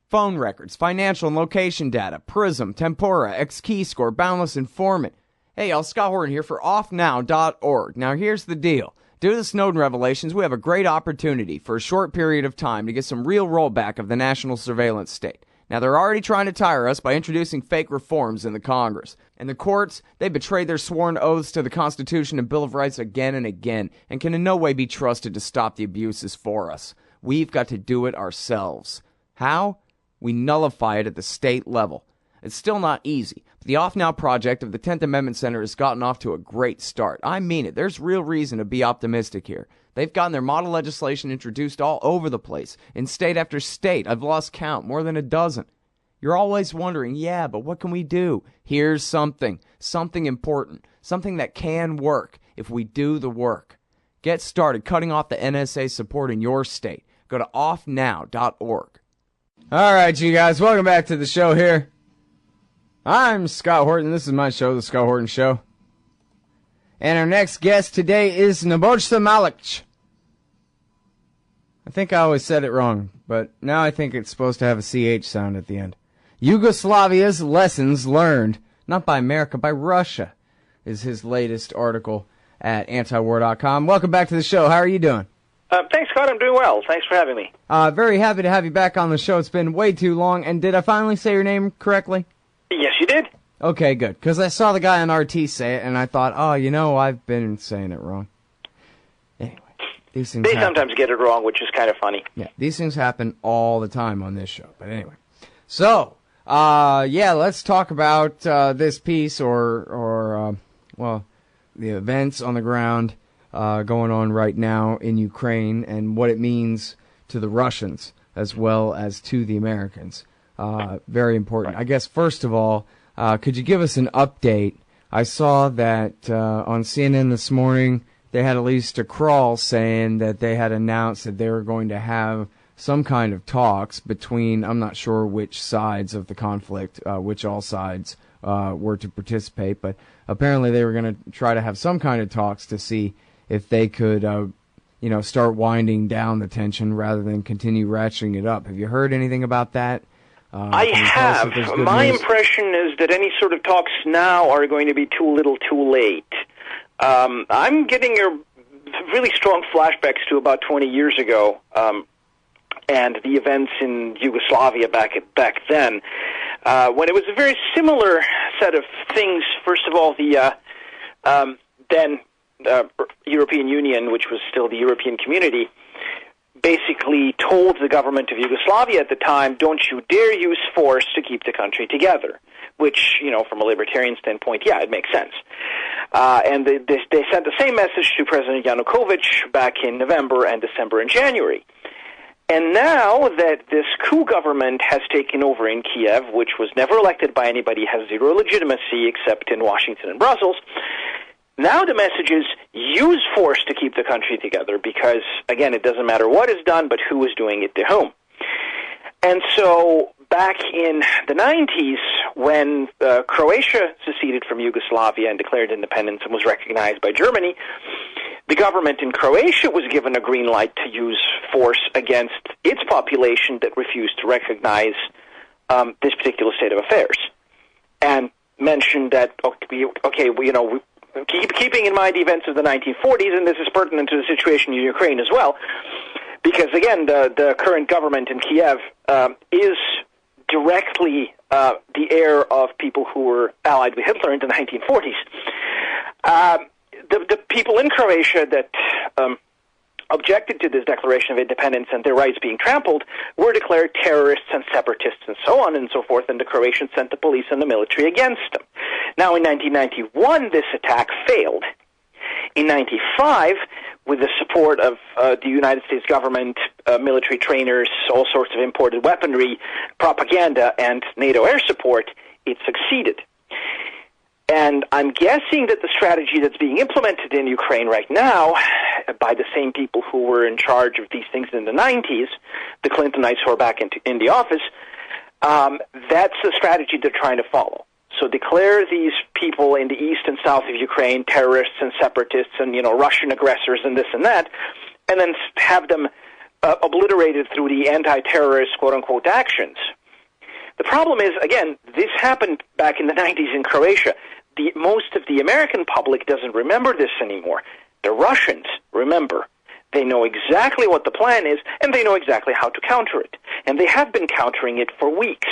phone records, financial and location data, Prism, Tempora, X-Keyscore, Boundless Informant. Hey y'all, Scott Horton here for offnow.org. Now here's the deal. Due to the Snowden revelations, we have a great opportunity for a short period of time to get some real rollback of the national surveillance state. Now, they're already trying to tire us by introducing fake reforms in the Congress. And the courts, they betrayed their sworn oaths to the Constitution and Bill of Rights again and again, and can in no way be trusted to stop the abuses for us. We've got to do it ourselves. How? We nullify it at the state level. It's still not easy, but the Off Now project of the 10th Amendment Center has gotten off to a great start. I mean it. There's real reason to be optimistic here. They've gotten their model legislation introduced all over the place, in state after state. I've lost count, more than a dozen. You're always wondering, yeah, but what can we do? Here's something important, something that can work if we do the work. Get started cutting off the NSA support in your state. Go to offnow.org. All right, you guys, welcome back to the show here. I'm Scott Horton. This is my show, The Scott Horton Show. And our next guest today is Nebojsa Malic. I think I always said it wrong, but now I think it's supposed to have a CH sound at the end. Yugoslavia's Lessons Learned, not by America, by Russia, is his latest article at antiwar.com. Welcome back to the show. How are you doing? Thanks, Scott. I'm doing well. Thanks for having me. Very happy to have you back on the show. It's been way too long. And did I finally say your name correctly? Yes, you did. Okay, good. Because I saw the guy on RT say it, and I thought, oh, you know, I've been saying it wrong. Anyway, these things happen. Sometimes get it wrong, which is kind of funny. Yeah, these things happen all the time on this show. But anyway. So, let's talk about this piece or the events on the ground going on right now in Ukraine and what it means to the Russians as well as to the Americans. Very important. I guess, first of all, could you give us an update? I saw that on CNN this morning, they had at least a crawl saying that they had announced that they were going to have some kind of talks between, I'm not sure which sides of the conflict, which all sides were to participate, but apparently they were going to try to have some kind of talks to see if they could, start winding down the tension rather than continue ratcheting it up. Have you heard anything about that? I have. My impression is that any sort of talks now are going to be too little too late. I'm getting really strong flashbacks to about 20 years ago and the events in Yugoslavia back then, when it was a very similar set of things. First of all, the then European Union, which was still the European Community, basically told the government of Yugoslavia at the time, don't you dare use force to keep the country together, which, from a libertarian standpoint, yeah, it makes sense. And they sent the same message to President Yanukovych back in November and December and January. And now that this coup government has taken over in Kiev, which was never elected by anybody, has zero legitimacy except in Washington and Brussels, now the message is use force to keep the country together because, again, it doesn't matter what is done, but who is doing it to whom. And so back in the 90s, when Croatia seceded from Yugoslavia and declared independence and was recognized by Germany, the government in Croatia was given a green light to use force against its population that refused to recognize this particular state of affairs, and mentioned that, keeping in mind events of the 1940s, and this is pertinent to the situation in Ukraine as well, because, again, the current government in Kiev is directly the heir of people who were allied with Hitler in the 1940s. The people in Croatia that objected to this declaration of independence and their rights being trampled were declared terrorists and separatists and so on and so forth, and the Croatians sent the police and the military against them. Now, in 1991, this attack failed. In 1995, with the support of the United States government, military trainers, all sorts of imported weaponry, propaganda, and NATO air support, it succeeded. And I'm guessing that the strategy that's being implemented in Ukraine right now by the same people who were in charge of these things in the 90s, the Clintonites who are back in the office, that's the strategy they're trying to follow. So declare these people in the east and south of Ukraine terrorists and separatists and, Russian aggressors and this and that, and then have them obliterated through the anti-terrorist, quote-unquote, actions. The problem is, again, this happened back in the 90s in Croatia. Most of the American public doesn't remember this anymore. The Russians remember. They know exactly what the plan is, and they know exactly how to counter it. And they have been countering it for weeks.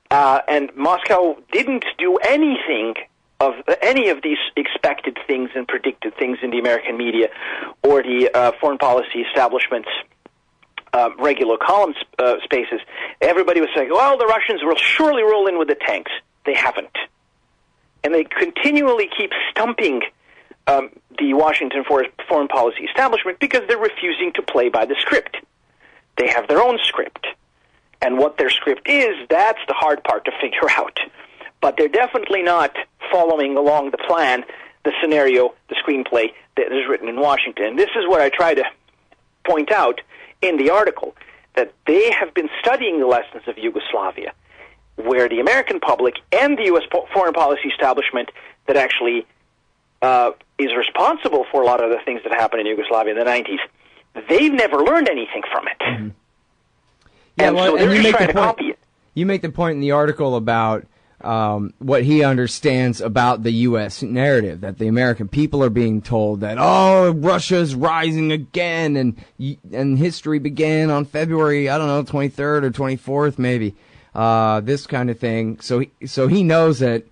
And Moscow didn't do anything of any of these expected things and predicted things in the American media or the foreign policy establishment's regular column spaces. Everybody was saying, well, the Russians will surely roll in with the tanks. They haven't. And they continually keep stumping the Washington foreign policy establishment because they're refusing to play by the script. They have their own script. And what their script is, that's the hard part to figure out. But they're definitely not following along the plan, the scenario, the screenplay that is written in Washington. And this is what I try to point out in the article, that they have been studying the lessons of Yugoslavia, where the American public and the U.S. foreign policy establishment that actually is responsible for a lot of the things that happened in Yugoslavia in the 90s, they've never learned anything from it. Mm-hmm. Yeah, and well, so they're just trying to copy it. You make the point in the article about what he understands about the U.S. narrative, that the American people are being told that, oh, Russia's rising again, and history began on February, 23rd or 24th, maybe, this kind of thing. So he knows that,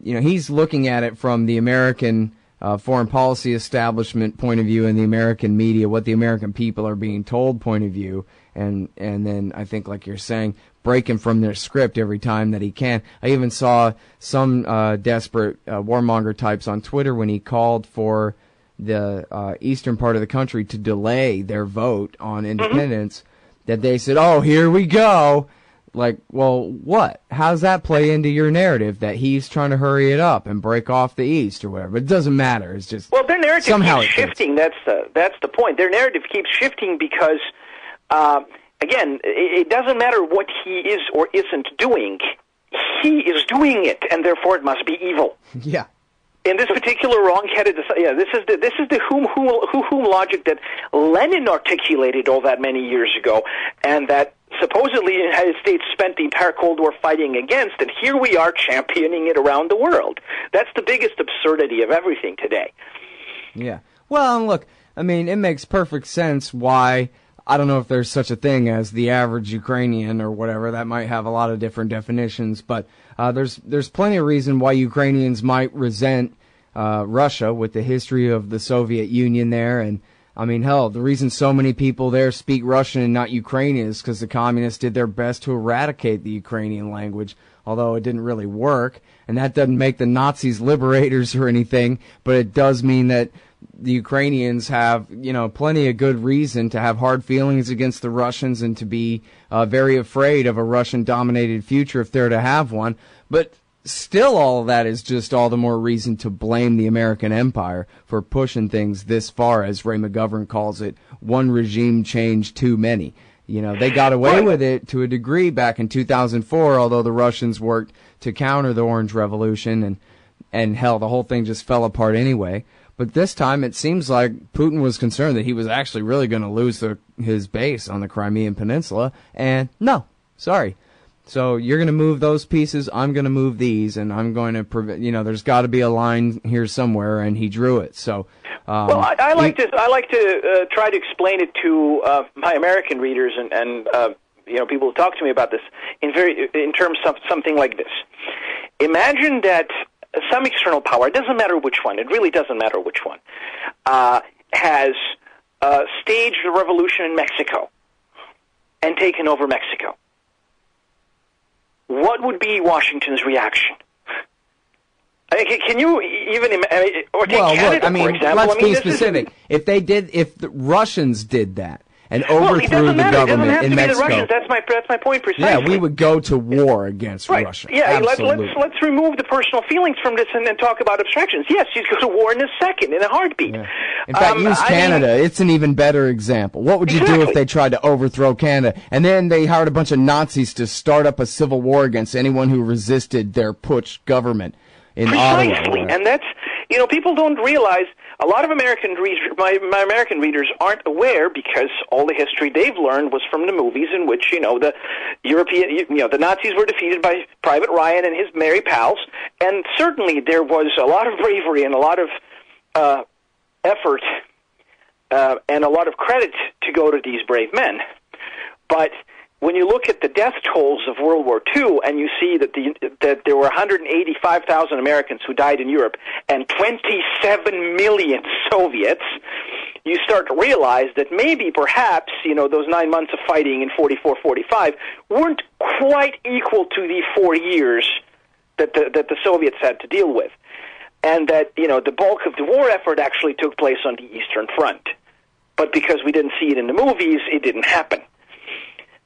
he's looking at it from the American foreign policy establishment point of view and the American media, what the American people are being told point of view, and then I think, like you're saying, breaking from their script every time that he can. I even saw some desperate warmonger types on Twitter when he called for the eastern part of the country to delay their vote on independence, that they said, oh, here we go. Like, well, what? How's that play into your narrative that he's trying to hurry it up and break off the East or whatever? It doesn't matter. It's just their narrative somehow keeps shifting. That's the point. Their narrative keeps shifting because, again, it doesn't matter what he is or isn't doing. He is doing it, and therefore it must be evil. Yeah. In this particular wrong-headed, this is the whom logic that Lenin articulated all that many years ago, and that supposedly the United States spent the entire Cold War fighting against, and here we are championing it around the world. That's the biggest absurdity of everything today. Yeah. Well, and look, I mean, it makes perfect sense why, I don't know if there's such a thing as the average Ukrainian or whatever, that might have a lot of different definitions, but there's plenty of reason why Ukrainians might resent Russia with the history of the Soviet Union there. And I mean, hell, the reason so many people there speak Russian and not Ukrainian is because the communists did their best to eradicate the Ukrainian language, although it didn't really work. And that doesn't make the Nazis liberators or anything, but it does mean that the Ukrainians have, plenty of good reason to have hard feelings against the Russians and to be very afraid of a Russian-dominated future if they're to have one. But still, all of that is just all the more reason to blame the American empire for pushing things this far, as Ray McGovern calls it, one regime change too many. They got away with it to a degree back in 2004, although the Russians worked to counter the Orange Revolution, and hell, the whole thing just fell apart anyway. But this time, it seems like Putin was concerned that he was actually really going to lose his base on the Crimean Peninsula, and no, sorry. So you're going to move those pieces, I'm going to move these, and I'm going to prevent. There's got to be a line here somewhere, and he drew it. So, I like to try to explain it to my American readers and people who talk to me about this in terms of something like this. Imagine that some external power, it doesn't matter which one, it really doesn't matter which one, has staged a revolution in Mexico and taken over Mexico. What would be Washington's reaction? Can you even imagine? Or take Canada, for example. Let's be specific. If the Russians did that and overthrew the government in Mexico, that's my point precisely. Yeah, we would go to war against Russia. Yeah, absolutely. let's remove the personal feelings from this and then talk about abstractions. Yes, you'd go to war in a second, in a heartbeat. Yeah. In fact, use Canada. It's an even better example. What would you do if they tried to overthrow Canada, and then they hired a bunch of Nazis to start up a civil war against anyone who resisted their putsch government in Ottawa? Precisely, and that's, people don't realize, a lot of American readers, my American readers aren't aware, because all the history they've learned was from the movies in which, the the Nazis were defeated by Private Ryan and his merry pals, and certainly there was a lot of bravery and a lot of effort and a lot of credit to go to these brave men. But when you look at the death tolls of World War II, and you see that there were 185,000 Americans who died in Europe and 27 million Soviets, you start to realize that maybe, perhaps, those 9 months of fighting in 44-45 weren't quite equal to the 4 years that the Soviets had to deal with, and that the bulk of the war effort actually took place on the Eastern Front. But because we didn't see it in the movies, it didn't happen.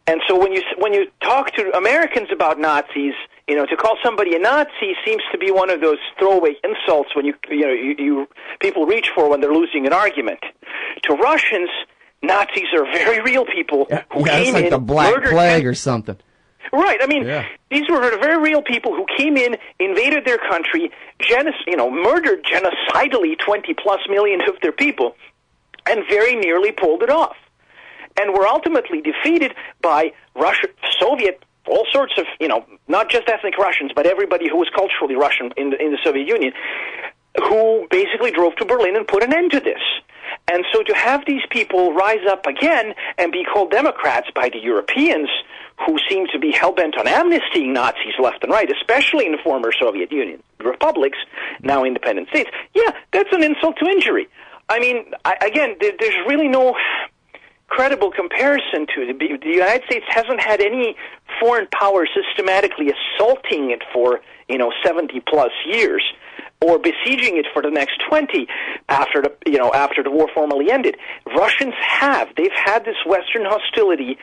And so when you talk to Americans about Nazis, to call somebody a Nazi seems to be one of those throwaway insults when people reach for when they're losing an argument. To Russians, Nazis are very real people who came like in, the Black Plague or something. Right. I mean, these were very real people who came in, invaded their country, murdered genocidally 20-plus million of their people, and very nearly pulled it off. And were ultimately defeated by Russia, Soviet, all sorts of, not just ethnic Russians, but everybody who was culturally Russian in the Soviet Union, who basically drove to Berlin and put an end to this. And so to have these people rise up again and be called Democrats by the Europeans, who seem to be hell-bent on amnestying Nazis left and right, especially in the former Soviet Union republics, now independent states, that's an insult to injury. I mean, there's really no credible comparison to it. The United States hasn't had any foreign power systematically assaulting it for 70-plus years, or besieging it for the next 20 after the war formally ended. Russians have. They've had this Western hostility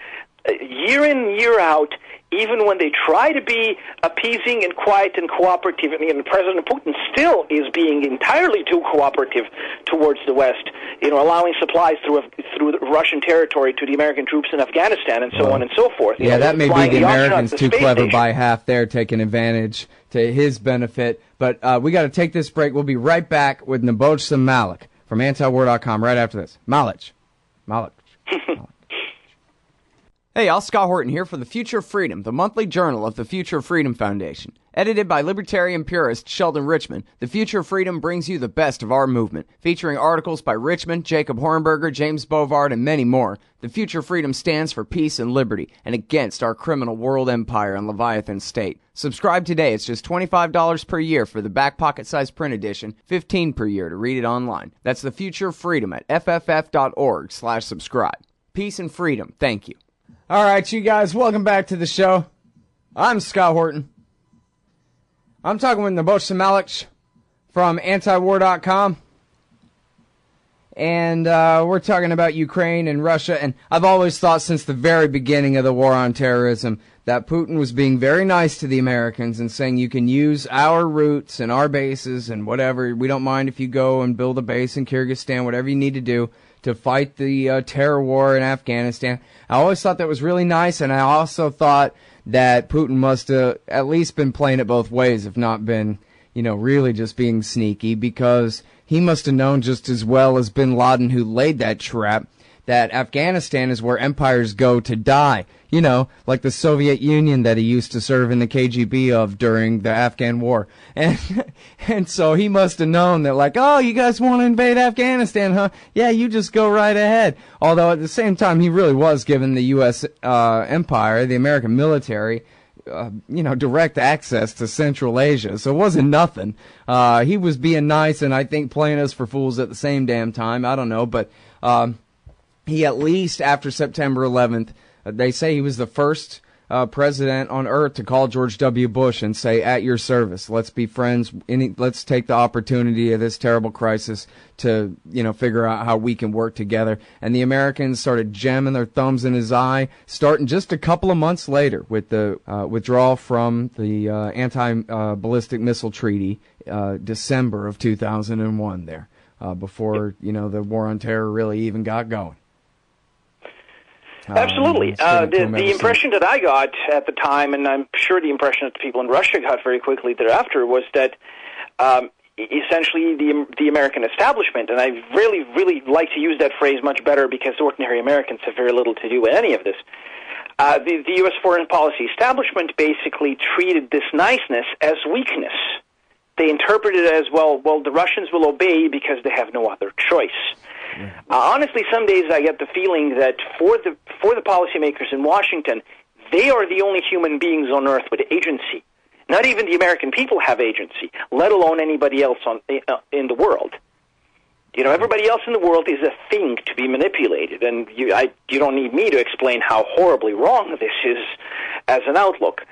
year in, year out, even when they try to be appeasing and quiet and cooperative. I mean, President Putin still is being entirely too cooperative towards the West, allowing supplies through Russian territory to the American troops in Afghanistan and so on and so forth. Yeah, that may be the Americans too clever by half there, taking advantage to his benefit. But we got to take this break. We'll be right back with Nebojsa Malic from antiwar.com right after this. Malic. Hey, y'all, Scott Horton here for The Future of Freedom, the monthly journal of the Future of Freedom Foundation. Edited by libertarian purist Sheldon Richman, The Future of Freedom brings you the best of our movement, featuring articles by Richman, Jacob Hornberger, James Bovard, and many more. The Future of Freedom stands for peace and liberty, and against our criminal world empire and Leviathan state. Subscribe today. It's just $25 per year for the back pocket-sized print edition, $15 per year to read it online. That's The Future of Freedom at fff.org/subscribe. Peace and freedom. Thank you. All right, you guys, welcome back to the show. I'm Scott Horton. I'm talking with Nebojsa Malic from antiwar.com. And we're talking about Ukraine and Russia. And I've always thought since the very beginning of the war on terrorism that Putin was being very nice to the Americans and saying you can use our routes and our bases and whatever. We don't mind if you go and build a base in Kyrgyzstan, whatever you need to do to fight the terror war in Afghanistan. I always thought that was really nice, and I also thought that Putin must have at least been playing it both ways, if not been, really just being sneaky, because he must have known just as well as bin Laden, who laid that trap, that Afghanistan is where empires go to die. Like the Soviet Union that he used to serve in the KGB of during the Afghan war. And so he must have known that, like, oh, you guys want to invade Afghanistan, huh? Yeah, you just go right ahead. Although at the same time, he really was giving the U.S. empire, the American military, direct access to Central Asia. So it wasn't nothing. He was being nice and I think playing us for fools at the same damn time. I don't know, but he at least after September 11th, they say he was the first president on earth to call George W. Bush and say, at your service, let's be friends. Let's take the opportunity of this terrible crisis to, figure out how we can work together. And the Americans started jamming their thumbs in his eye, starting just a couple of months later with the withdrawal from the anti-ballistic missile treaty, December of 2001 there, before, the war on terror really even got going. Absolutely. The impression that I got at the time, and I'm sure the impression that the people in Russia got very quickly thereafter, was that essentially the American establishment, and I really like to use that phrase much better because ordinary Americans have very little to do with any of this. The U.S. foreign policy establishment basically treated this niceness as weakness. They interpreted it as, well, the Russians will obey because they have no other choice. Honestly, some days I get the feeling that for the policymakers in Washington, they are the only human beings on earth with agency. Not even the American people have agency, let alone anybody else in the world. You know, everybody else in the world is a thing to be manipulated, and you don't need me to explain how horribly wrong this is as an outlook.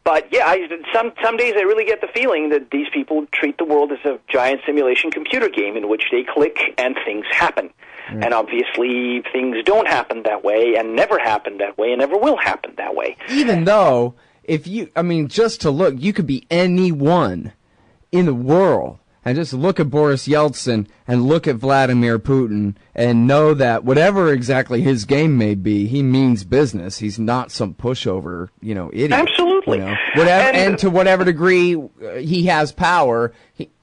But yeah, some days I really get the feeling that these people treat the world as a giant simulation computer game in which they click and things happen. And obviously things don't happen that way, and never happen that way, and never will happen that way. Even though, just to look, you could be anyone in the world, and just look at Boris Yeltsin and look at Vladimir Putin and know that whatever exactly his game may be, he means business. He's not some pushover, idiot. Absolutely. And to whatever degree he has power,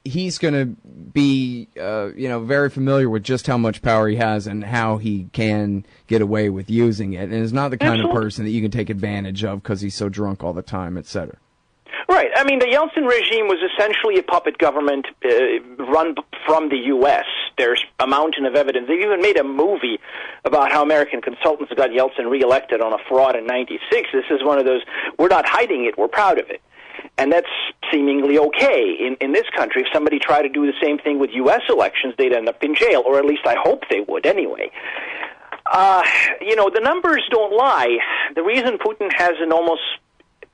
he's going to be, very familiar with just how much power he has and how he can get away with using it. And is not the kind of person that you can take advantage of because he's so drunk all the time, et cetera. Right. I mean, the Yeltsin regime was essentially a puppet government run from the U.S. There's a mountain of evidence. They've even made a movie about how American consultants got Yeltsin reelected on a fraud in '96. This is one of those, we're not hiding it, we're proud of it. And that's seemingly okay. In this country, if somebody tried to do the same thing with U.S. elections, they'd end up in jail, or at least I hope they would anyway. The numbers don't lie. The reason Putin has an almost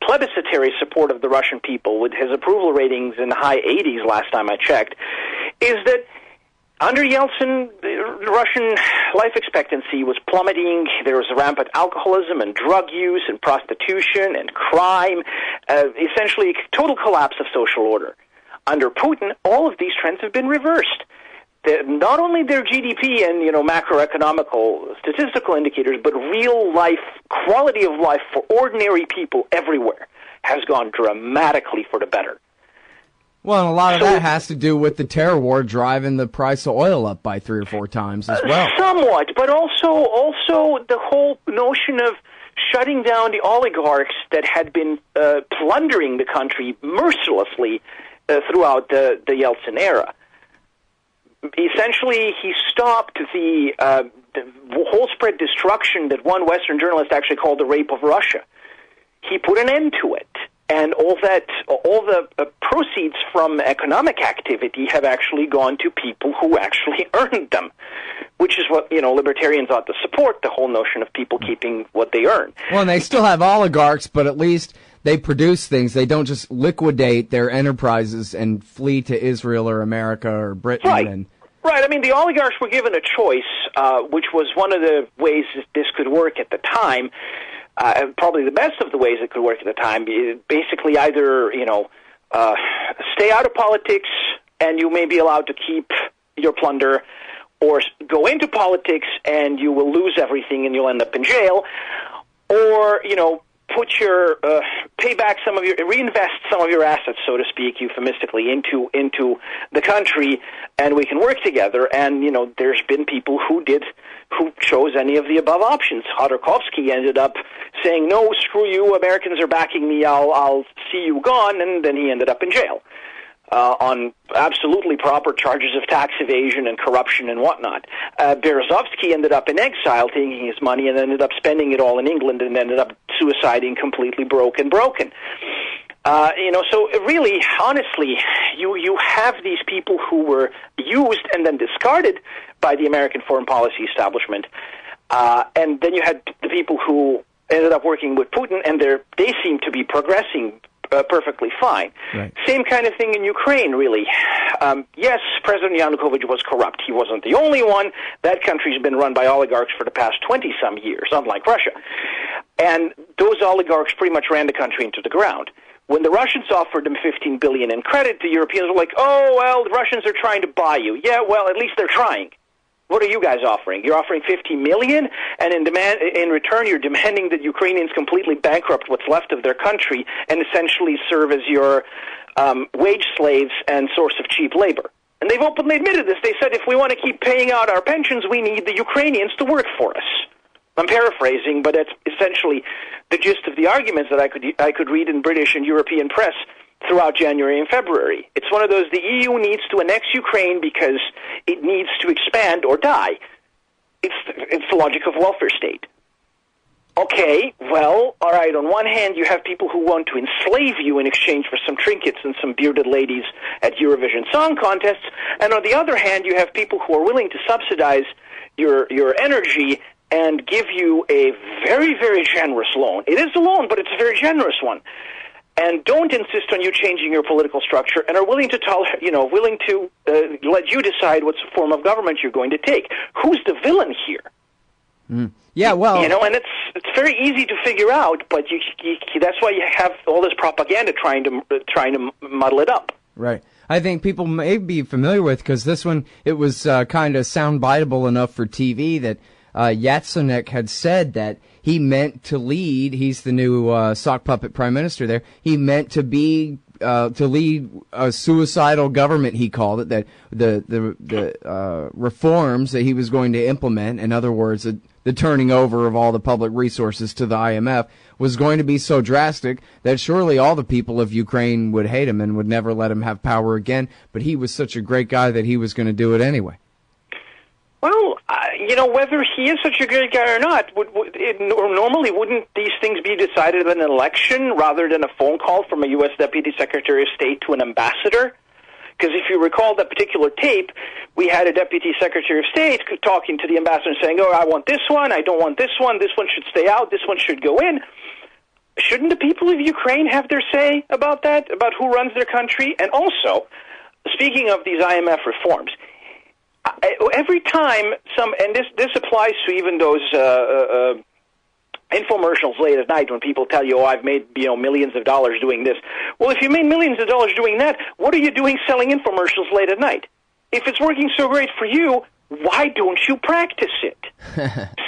plebiscitary support of the Russian people, with his approval ratings in the high 80s last time I checked, is that under Yeltsin, the Russian life expectancy was plummeting. There was rampant alcoholism and drug use and prostitution and crime, essentially a total collapse of social order. Under Putin, all of these trends have been reversed. Not only their GDP and macroeconomical statistical indicators, but real life quality of life for ordinary people everywhere has gone dramatically for the better. Well, and a lot of that has to do with the terror war driving the price of oil up by 3 or 4 times as well. Somewhat, but also the whole notion of shutting down the oligarchs that had been plundering the country mercilessly throughout the Yeltsin era. Essentially, he stopped the whole spread destruction that one Western journalist actually called the rape of Russia. He put an end to it, and all the proceeds from economic activity have actually gone to people who actually earned them, which is what libertarians ought to support, the whole notion of people keeping what they earn. Well, and they still have oligarchs, but at least they produce things. They don't just liquidate their enterprises and flee to Israel or America or Britain. Right. Right. I mean, the oligarchs were given a choice, which was one of the ways that this could work at the time, probably the best of the ways it could work at the time. Basically, either, stay out of politics and you may be allowed to keep your plunder, or go into politics and you will lose everything and you'll end up in jail, or, reinvest some of your assets, so to speak, euphemistically, into the country, and we can work together. And there's been people who chose any of the above options. Khodorkovsky ended up saying, "No, screw you, Americans are backing me. I'll see you gone," and then he ended up in jail on absolutely proper charges of tax evasion and corruption and whatnot. Berezovsky ended up in exile, taking his money, and ended up spending it all in England, and ended up suiciding, completely broken. So really, honestly, you have these people who were used and then discarded by the American foreign policy establishment, and then you had the people who ended up working with Putin, and they seem to be progressing perfectly fine. Right. Same kind of thing in Ukraine, really. Yes, President Yanukovych was corrupt. He wasn't the only one. That country's been run by oligarchs for the past 20-some years, unlike Russia. And those oligarchs pretty much ran the country into the ground. When the Russians offered them $15 billion in credit, the Europeans were like, "Oh, well, the Russians are trying to buy you." Yeah, well, at least they're trying. What are you guys offering? You're offering $50 million, and in return, you're demanding that Ukrainians completely bankrupt what's left of their country and essentially serve as your wage slaves and source of cheap labor. And they've openly admitted this. They said, if we want to keep paying out our pensions, we need the Ukrainians to work for us. I'm paraphrasing, but it's essentially the gist of the arguments that I could read in British and European press throughout January and February. It's one of those, the EU needs to annex Ukraine because it needs to expand or die. It's the logic of welfare state. Okay, well, all right, on one hand, you have people who want to enslave you in exchange for some trinkets and some bearded ladies at Eurovision Song Contests, and on the other hand, you have people who are willing to subsidize your energy and give you a very, very generous loan. It is a loan, but it's a very generous one. And don't insist on you changing your political structure, and are willing to let you decide what form of government you're going to take. Who's the villain here? Yeah, well, and it's very easy to figure out, but that's why you have all this propaganda trying to muddle it up. Right. I think people may be familiar with, because this one, it was kind of soundbiteable enough for TV that Yatsenyuk had said that he meant to lead. He's the new sock puppet prime minister there. He meant to lead a suicidal government. He called it that. The reforms that he was going to implement, in other words, the turning over of all the public resources to the IMF, was going to be so drastic that surely all the people of Ukraine would hate him and would never let him have power again. But he was such a great guy that he was going to do it anyway. Well, whether he is such a great guy or not, normally wouldn't these things be decided in an election rather than a phone call from a U.S. Deputy Secretary of State to an ambassador? Because if you recall that particular tape, we had a Deputy Secretary of State talking to the ambassador and saying, oh, I want this one, I don't want this one should stay out, this one should go in. Shouldn't the people of Ukraine have their say about that, about who runs their country? And also, speaking of these IMF reforms, every time and this applies to even those infomercials late at night when people tell you, oh, I've made millions of dollars doing this. Well, if you made millions of dollars doing that, what are you doing selling infomercials late at night? If it's working so great for you, why don't you practice it?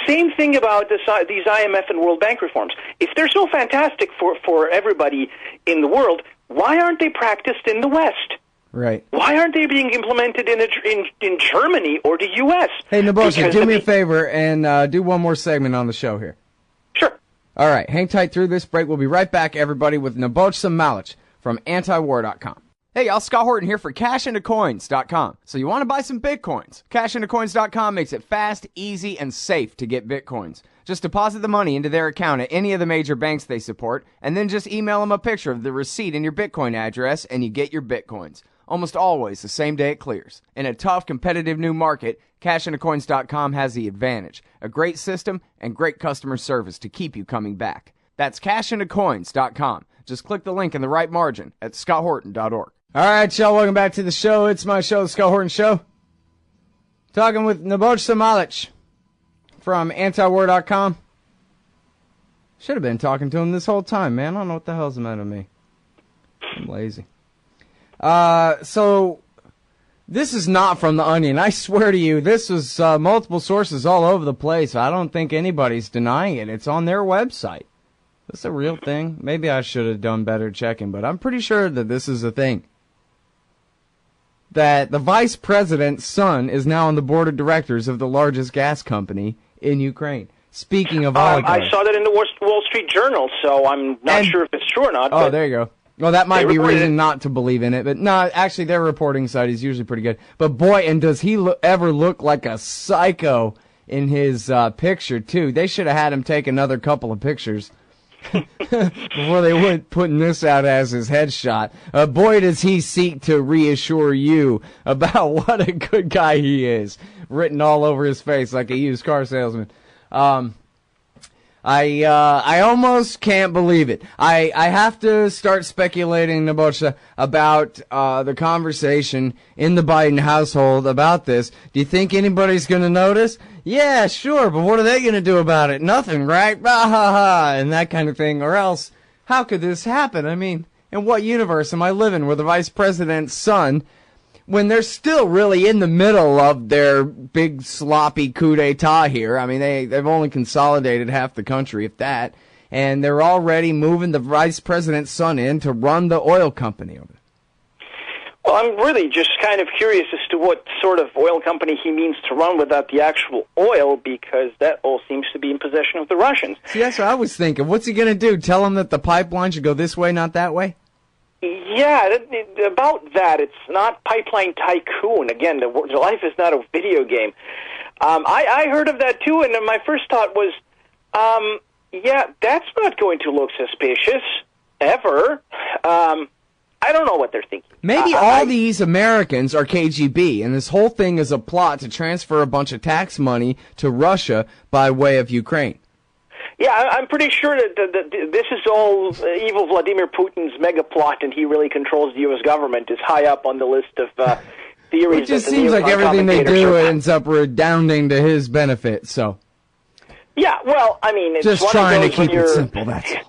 Same thing about these IMF and World Bank reforms. If they're so fantastic for everybody in the world, why aren't they practiced in the West? Right. Why aren't they being implemented in Germany or the U.S.? Hey, Nebojsa, do me a favor and do one more segment on the show here. Sure. All right, hang tight through this break. We'll be right back, everybody, with Nebojsa Malic from antiwar.com. Hey, y'all, Scott Horton here for cashintocoins.com. So you want to buy some Bitcoins? Cashintocoins.com makes it fast, easy, and safe to get Bitcoins. Just deposit the money into their account at any of the major banks they support, and then just email them a picture of the receipt and your Bitcoin address, and you get your Bitcoins. Almost always the same day it clears. In a tough, competitive new market, cashintocoins.com has the advantage. A great system and great customer service to keep you coming back. That's cashintocoins.com. Just click the link in the right margin at scotthorton.org. All right, y'all, welcome back to the show. It's my show, The Scott Horton Show. Talking with Nebojsa Malic from antiwar.com. Should have been talking to him this whole time, man. I don't know what the hell's the matter with me. I'm lazy. So this is not from The Onion. I swear to you, this was multiple sources all over the place. I don't think anybody's denying it. It's on their website. This is a real thing. Maybe I should have done better checking, but I'm pretty sure that this is a thing. That the vice president's son is now on the board of directors of the largest gas company in Ukraine. Speaking of oligarchs. I saw that in the Wall Street Journal, so I'm not sure if it's true or not. Oh, there you go. Well, that might be reason not to believe in it. But no, actually, their reporting side is usually pretty good. But boy, and does he ever look like a psycho in his picture, too. They should have had him take another couple of pictures before they went putting this out as his headshot. Boy, does he seek to reassure you about what a good guy he is. Written all over his face like a used car salesman. I almost can't believe it. I have to start speculating, Nebojsa, about the conversation in the Biden household about this. Do you think anybody's going to notice? Yeah, sure, but what are they going to do about it? Nothing, right? Bah, ha, ha, and that kind of thing. Or else, how could this happen? I mean, in what universe am I living where the vice president's son when they're still really in the middle of their big sloppy coup d'etat here. I mean, they've only consolidated half the country, if that, and they're already moving the vice president's son in to run the oil company over there. Well, I'm really just kind of curious as to what sort of oil company he means to run without the actual oil, because that all seems to be in possession of the Russians. See, that's what I was thinking. What's he going to do? Tell them that the pipeline should go this way, not that way? Yeah, about that. It's not Pipeline Tycoon. Again, the life is not a video game. I heard of that too, and my first thought was, yeah, that's not going to look suspicious, ever. I don't know what they're thinking. Maybe all these Americans are KGB, and this whole thing is a plot to transfer a bunch of tax money to Russia by way of Ukraine. Yeah, I'm pretty sure that this is all evil Vladimir Putin's mega plot, and he really controls the U.S. government, is high up on the list of theories. It just seems like everything they do ends up redounding to his benefit, so. Yeah, well, I mean, it's just trying to keep it simple, that's all.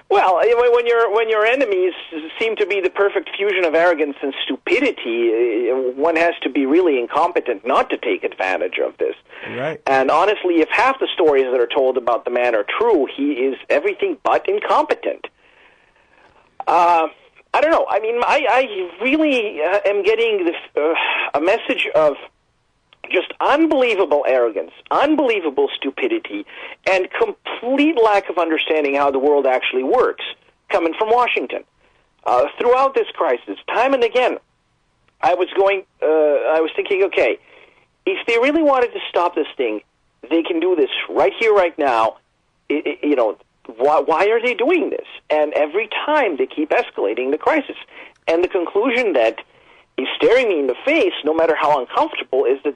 Well, when your enemies seem to be the perfect fusion of arrogance and stupidity, one has to be really incompetent not to take advantage of this. Right. And honestly, if half the stories that are told about the man are true, he is everything but incompetent. I don't know. I mean, I really am getting this, a message of just unbelievable arrogance, unbelievable stupidity, and complete lack of understanding how the world actually works coming from Washington. Throughout this crisis, time and again, I was thinking, okay, if they really wanted to stop this thing, they can do this right here, right now. Why are they doing this? And every time they keep escalating the crisis. And the conclusion that is staring me in the face, no matter how uncomfortable, is that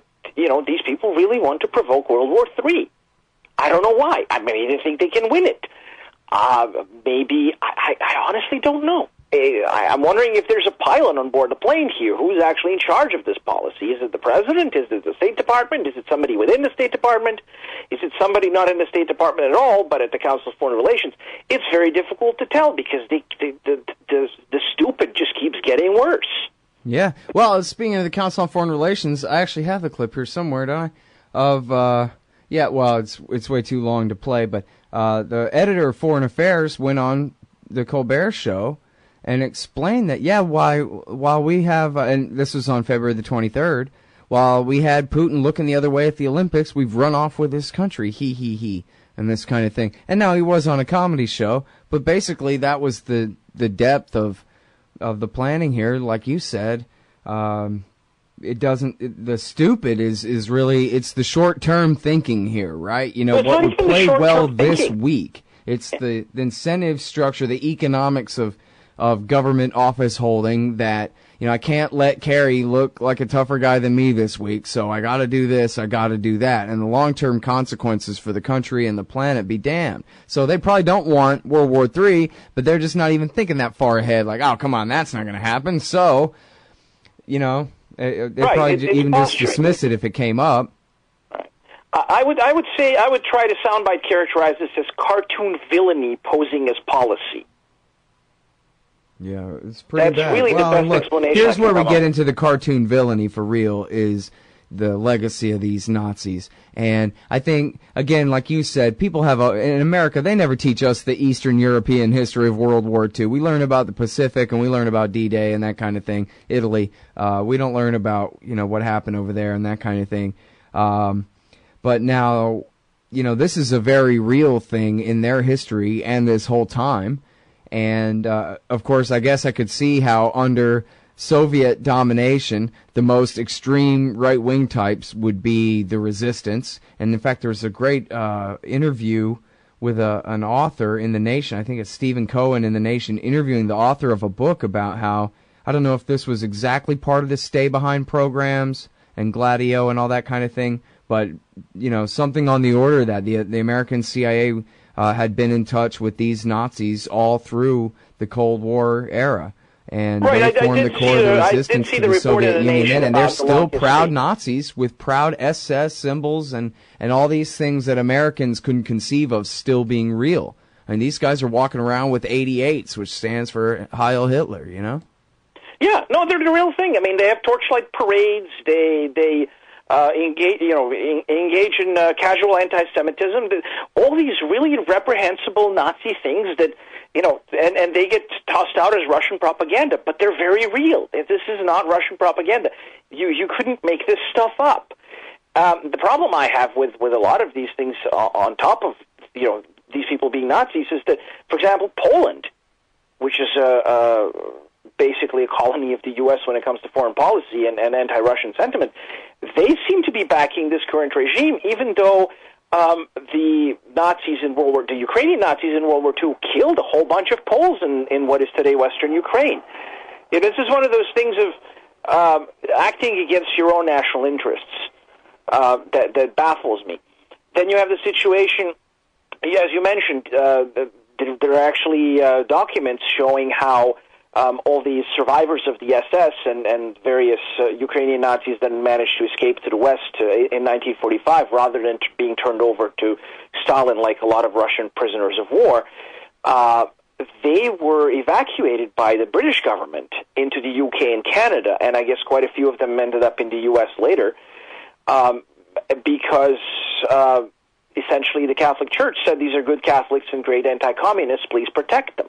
these people really want to provoke World War III. I don't know why. I mean, they think they can win it. Maybe, I honestly don't know. I'm wondering if there's a pilot on board the plane here. Who's actually in charge of this policy? Is it the president? Is it the State Department? Is it somebody within the State Department? Is it somebody not in the State Department at all, but at the Council of Foreign Relations? It's very difficult to tell because the stupid just keeps getting worse. Yeah. Well, speaking of the Council on Foreign Relations, I actually have the clip here somewhere, don't I? Of, it's way too long to play, but the editor of Foreign Affairs went on the Colbert Show and explained that, while we have, and this was on February the 23rd, while we had Putin looking the other way at the Olympics, we've run off with this country, he, and this kind of thing. And now he was on a comedy show, but basically that was the depth of the planning here. Like you said, the stupid is really, it's the short-term thinking here, right? What would play well this week. It's the incentive structure, the economics of government office holding that, I can't let Kerry look like a tougher guy than me this week, so I gotta do this, I gotta do that. And the long-term consequences for the country and the planet be damned. So they probably don't want World War III, but they're just not even thinking that far ahead, like, oh, come on, that's not gonna happen. So, they'd probably even just dismiss it if it came up. Right. I would say I would try to soundbite characterize this as cartoon villainy posing as policy. Yeah, it's pretty bad. That's really the best explanation. Here's where we get into the cartoon villainy for real, is the legacy of these Nazis. And I think, again, like you said, people have, in America, they never teach us the Eastern European history of World War II. We learn about the Pacific, and we learn about D-Day and that kind of thing, Italy. We don't learn about, what happened over there and that kind of thing. But now, this is a very real thing in their history and this whole time. And, of course, I guess I could see how under Soviet domination, the most extreme right-wing types would be the resistance. And, in fact, there was a great interview with an author in The Nation. I think it's Stephen Cohen in The Nation, interviewing the author of a book about how, I don't know if this was exactly part of the stay-behind programs and Gladio and all that kind of thing, but, something on the order that the American CIA had been in touch with these Nazis all through the Cold War era. And they formed the core of the resistance to the Soviet Union, and they're still proud Nazis with proud SS symbols and all these things that Americans couldn't conceive of still being real. I mean, these guys are walking around with 88s, which stands for Heil Hitler, Yeah, no, they're the real thing. I mean, they have torchlight parades. They engage in casual anti-Semitism. All these really reprehensible Nazi things that, and they get tossed out as Russian propaganda, but they're very real. This is not Russian propaganda. You couldn't make this stuff up. The problem I have with a lot of these things on top of, these people being Nazis is that, for example, Poland, which is basically a colony of the U.S. when it comes to foreign policy and anti-Russian sentiment, they seem to be backing this current regime, even though the Ukrainian Nazis in World War II killed a whole bunch of Poles in what is today Western Ukraine. This is one of those things of acting against your own national interests that baffles me. Then you have the situation, as you mentioned, there are actually documents showing how all these survivors of the SS and various Ukrainian Nazis then managed to escape to the West in 1945 rather than being turned over to Stalin like a lot of Russian prisoners of war. They were evacuated by the British government into the UK and Canada, and I guess quite a few of them ended up in the US later because essentially the Catholic Church said these are good Catholics and great anti-communists, please protect them.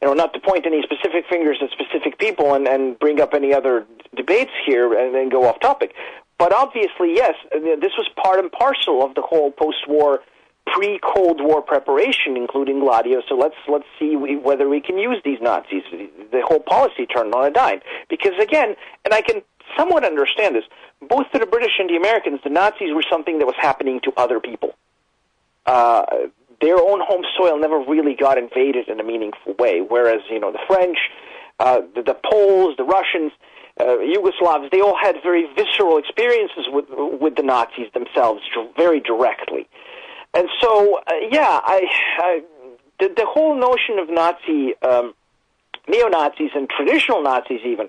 Not to point any specific fingers at specific people and bring up any other debates here and then go off topic. But obviously, yes, this was part and parcel of the whole post-war, pre-Cold War preparation, including Gladio. So let's see whether we can use these Nazis. The whole policy turned on a dime. Because again, and I can somewhat understand this, both to the British and the Americans, the Nazis were something that was happening to other people. Their own home soil never really got invaded in a meaningful way, whereas, the French, the Poles, the Russians, Yugoslavs, they all had very visceral experiences with the Nazis themselves, very directly. And so, the whole notion of Nazi, neo-Nazis and traditional Nazis even,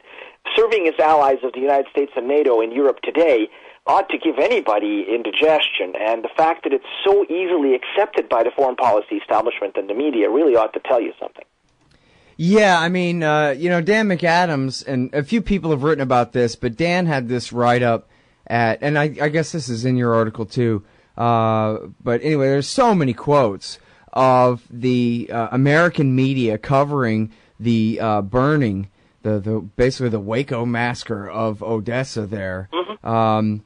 serving as allies of the United States and NATO in Europe today ought to give anybody indigestion, and the fact that it's so easily accepted by the foreign policy establishment and the media really ought to tell you something. Yeah, I mean, Dan McAdams, and a few people have written about this, but Dan had this write-up and I guess this is in your article too, but anyway, there's so many quotes of the American media covering the burning, basically the Waco massacre of Odessa there. Mm-hmm.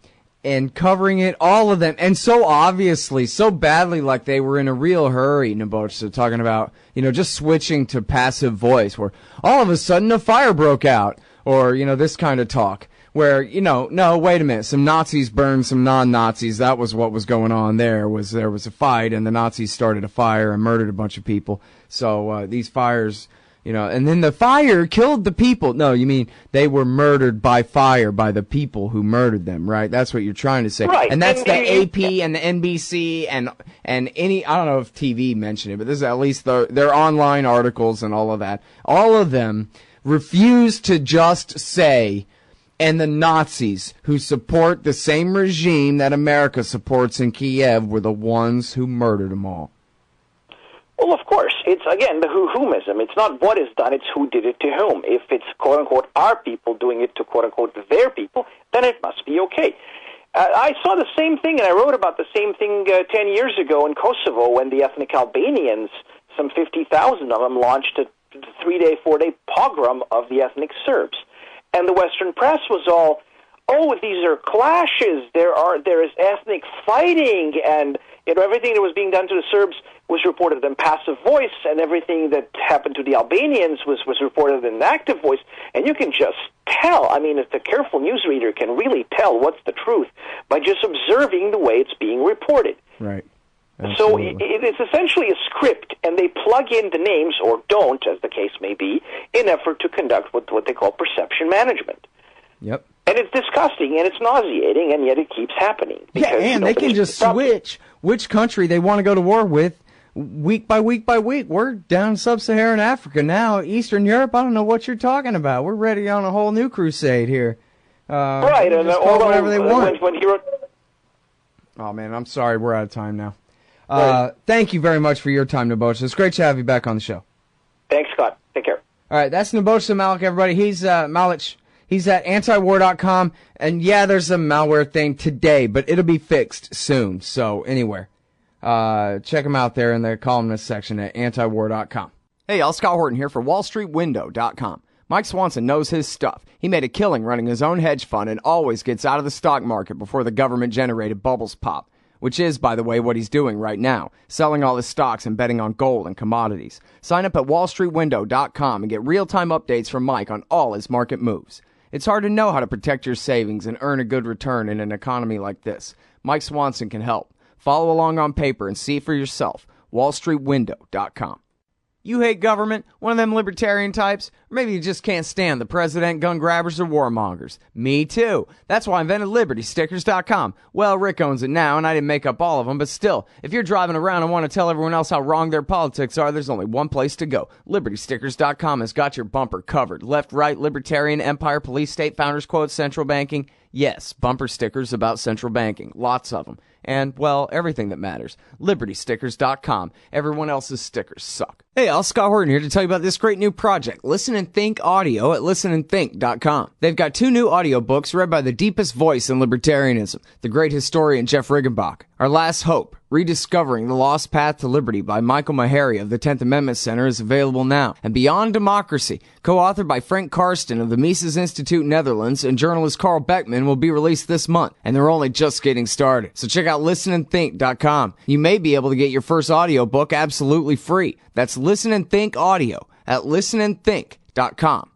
And covering it, all of them, and so obviously, so badly, like they were in a real hurry, Nebojsa, talking about, just switching to passive voice, where all of a sudden a fire broke out, or, this kind of talk, where, no, wait a minute, some Nazis burned some non-Nazis, that was what was going on there was a fight, and the Nazis started a fire and murdered a bunch of people, so these fires... and then the fire killed the people. No, you mean they were murdered by fire by the people who murdered them, right? That's what you're trying to say. Right. And that's the AP and the NBC and any, I don't know if TV mentioned it, but this is at least their online articles and all of that. All of them refuse to just say, and the Nazis who support the same regime that America supports in Kiev were the ones who murdered them all. Well, of course. It's, again, the whomism. It's not what is done, it's who did it to whom. If it's, quote-unquote, our people doing it to, quote-unquote, their people, then it must be okay. I saw the same thing, and I wrote about the same thing 10 years ago in Kosovo when the ethnic Albanians, some 50,000 of them, launched a 3-day, 4-day pogrom of the ethnic Serbs. And the Western press was all, these are clashes, there is ethnic fighting, and everything that was being done to the Serbs was reported in passive voice, and everything that happened to the Albanians was reported in active voice. And you can just tell, if the careful newsreader can really tell what's the truth by just observing the way it's being reported. Right. Absolutely. So it is essentially a script, and they plug in the names, or don't, as the case may be, in effort to conduct what they call perception management. Yep. And it's disgusting, and it's nauseating, and yet it keeps happening. Yeah, and they can just switch which country they want to go to war with week by week by week. We're down in sub-Saharan Africa now. Eastern Europe, I don't know what you're talking about. We're ready on a whole new crusade here. Right, and whatever they want. When he wrote... Oh, man, I'm sorry. We're out of time now. Thank you very much for your time, Nebojsa. It's great to have you back on the show. Thanks, Scott. Take care. All right, that's Nebojsa Malic, everybody. He's Malic. He's at antiwar.com. And yeah, there's a malware thing today, but it'll be fixed soon. So anywhere, check him out there in the columnist section at antiwar.com. Hey, y'all, Scott Horton here for wallstreetwindow.com. Mike Swanson knows his stuff. He made a killing running his own hedge fund and always gets out of the stock market before the government-generated bubbles pop, which is, by the way, what he's doing right now, selling all his stocks and betting on gold and commodities. Sign up at wallstreetwindow.com and get real-time updates from Mike on all his market moves. It's hard to know how to protect your savings and earn a good return in an economy like this. Mike Swanson can help. Follow along on paper and see for yourself. wallstreetwindow.com. You hate government? One of them libertarian types? Or maybe you just can't stand the president, gun grabbers, or warmongers. Me too. That's why I invented LibertyStickers.com. Well, Rick owns it now, and I didn't make up all of them, but still, if you're driving around and want to tell everyone else how wrong their politics are, there's only one place to go. LibertyStickers.com has got your bumper covered. Left, right, libertarian, empire, police, state, founders, quotes, central banking. Yes, bumper stickers about central banking. Lots of them. And, well, everything that matters. LibertyStickers.com. Everyone else's stickers suck. Hey, all, Scott Horton here to tell you about this great new project, Listen and Think Audio at listenandthink.com. They've got 2 new audiobooks read by the deepest voice in libertarianism, the great historian Jeff Riggenbach. Our Last Hope, Rediscovering the Lost Path to Liberty by Michael Maharrey of the 10th Amendment Center is available now. And Beyond Democracy, co-authored by Frank Karsten of the Mises Institute Netherlands and journalist Carl Beckman, will be released this month. And they're only just getting started. So check out listenandthink.com. You may be able to get your first audiobook absolutely free. That's Listen and Think Audio at listenandthink.com.